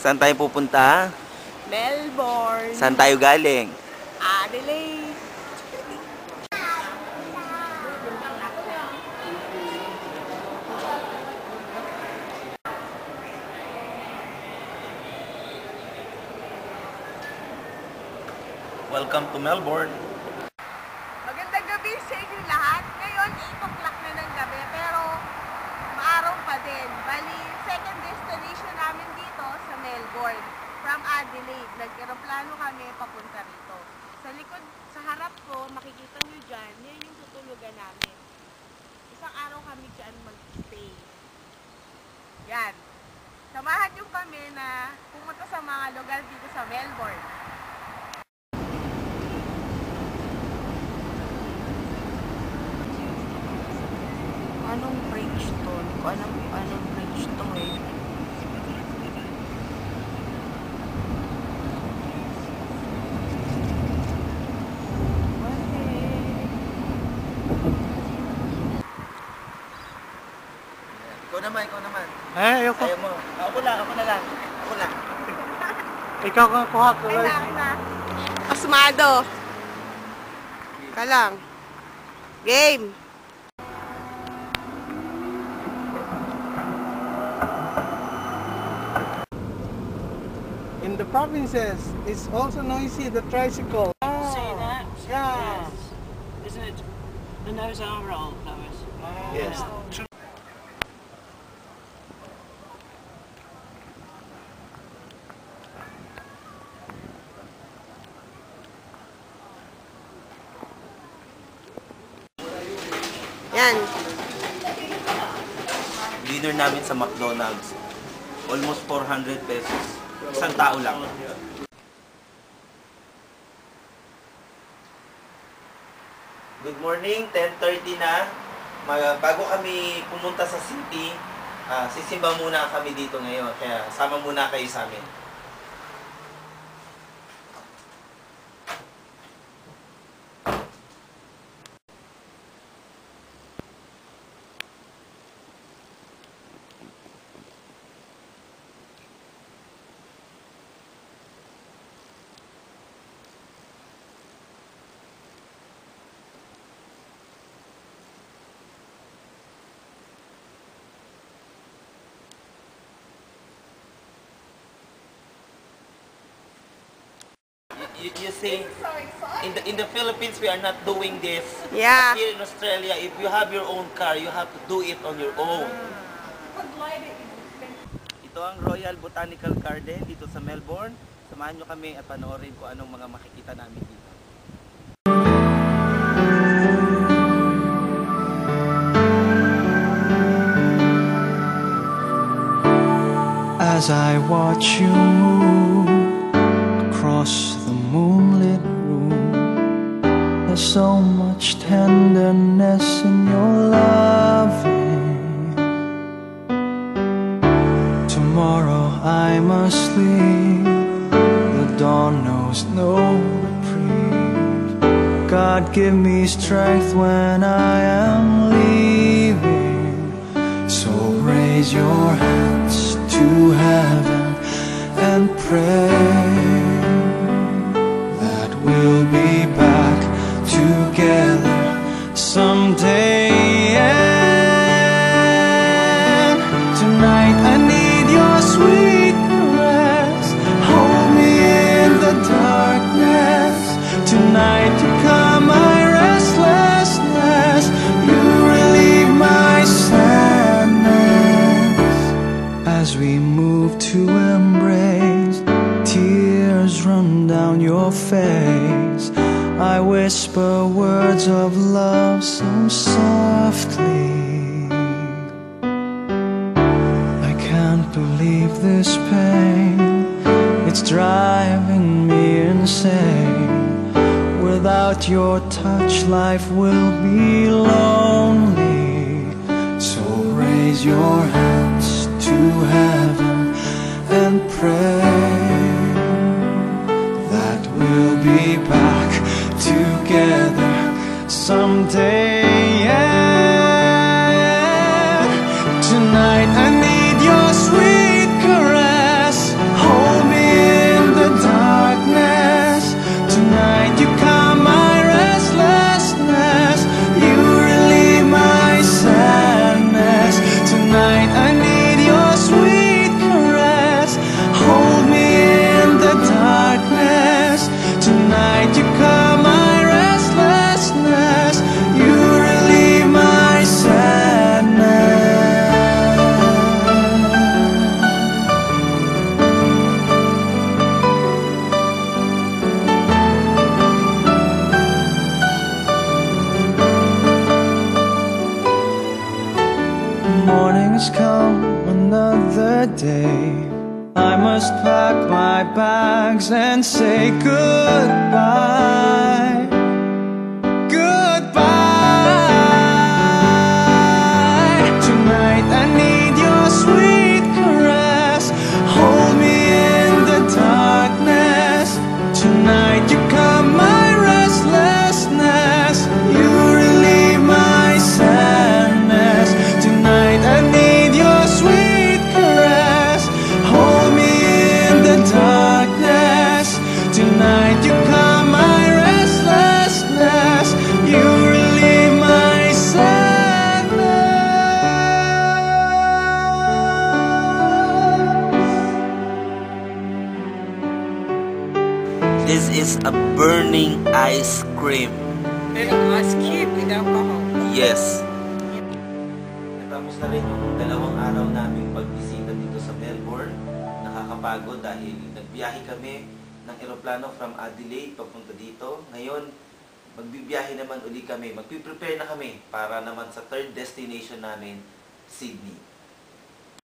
Saan tayo pupunta? Melbourne. Saan tayo galing? Adelaide. Welcome to Melbourne. Magandang gabi sa inyo lahat. Ngayon, 8 o'clock na ng gabi, pero maaraw pa din. Bali, second destination namin dito sa Melbourne. From Adelaide, nag-aeroplano kami papunta rito. Sa likod, sa harap ko, makikita nyo dyan, yan yung tutulugan namin. Isang araw kami dyan mag-stay. Yan. Samahan nyo kami na pumunta sa mga lugar dito sa Melbourne. Anong bridge to? Hindi ko alam kung anong bridge to eh. Ikaw naman. Ayoko. Ayaw mo. Ako na lang. Ikaw ka kuha ko. Ay, na. Asmado. Ka lang. Game. In the provinces, it's also noisy, the tricycle. See that? Yeah. Yes. Isn't it? And those are old flowers. Yes. Yan. Dinner namin sa McDonald's. Almost 400 pesos. Isang tao lang. Good morning, 10:30 na. Bago kami pumunta sa city, sisimba muna kami dito ngayon. Kaya sama muna kayo sa amin. You see, in the Philippines we are not doing this. Yeah. But here in Australia, if you have your own car, you have to do it on your own. Ito ang Royal Botanical Garden dito sa Melbourne. Samahan nyo kami at panoorin kung anong mga makikita namin dito. As I watch you move across the moonlit room, there's so much tenderness in your loving. Tomorrow I must leave, the dawn knows no reprieve. God give me strength when I am leaving. So raise your hands to heaven and pray that we'll be back together someday. And tonight I need your sweet caress. Hold me in the darkness. Tonight you calm my restlessness. You relieve my sadness. As we move to embrace, tears run down your face. I whisper words of love so softly. I can't believe this pain, it's driving me insane. Without your touch, life will be lonely. So raise your hands to heaven and pray that we'll be back together someday. Yeah. Tonight I need your sweet caress. Hold day. I must pack my bags and say goodbye. Goodbye. Tonight I need your sweet caress. Hold me in the darkness. Tonight you calm my restlessness. You relieve my sadness. Tonight I need your sweet caress. Hold me in the darkness. Tonight you calm my restlessness. You relieve my sadness. This is a burning ice cream. Ice cream with alcohol. Yes. Natapos na rin yung 2 araw naming pagbisita dito sa Melbourne. Nakakapagod dahil nagbiyahe kami ng eroplano from Adelaide papunta dito. Ngayon, magbibiyahe naman uli kami. Magpiprepare na kami para naman sa third destination namin, Sydney.